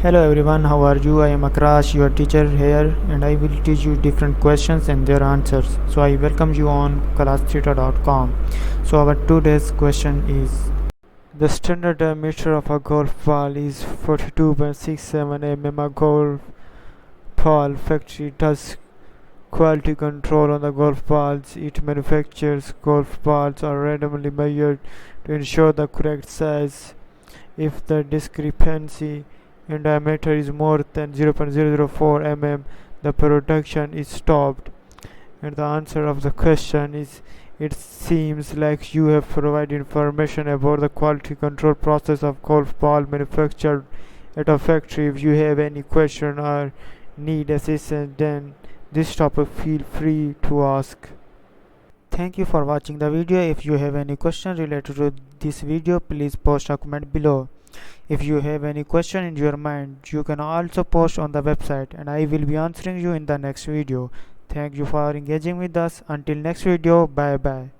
Hello everyone, how are you? I am Akrash, your teacher here, and I will teach you different questions and their answers. So I welcome you on classtheta.com. So our today's question is: the standard diameter of a golf ball is 42.67 mm. A golf ball factory does quality control on the golf balls. It manufactures golf balls are randomly measured to ensure the correct size. If the discrepancy in diameter is more than 0.004 mm, the production is stopped. And the answer of the question is: it seems like you have provided information about the quality control process of golf ball manufactured at a factory. If you have any question or need assistance, then this topic, feel free to ask. Thank you for watching the video. If you have any question related to this video, please post a comment below. If you have any question in your mind, you can also post on the website and I will be answering you in the next video. Thank you for engaging with us. Until next video, bye bye.